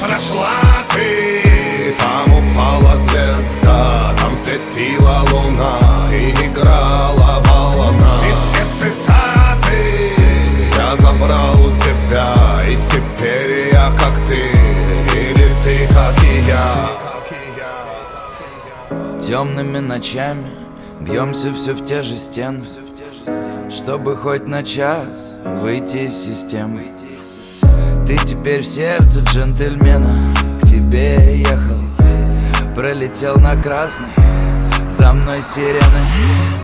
прошла ты. Там упала звезда, там светила луна и играла волна. И все цитаты я забрал у тебя, и теперь я как ты, или ты как и я. Темными ночами бьемся все в те же стены, чтобы хоть на час выйти из системы. Ты теперь в сердце джентльмена, к тебе ехал, пролетел на красный, за мной сирены.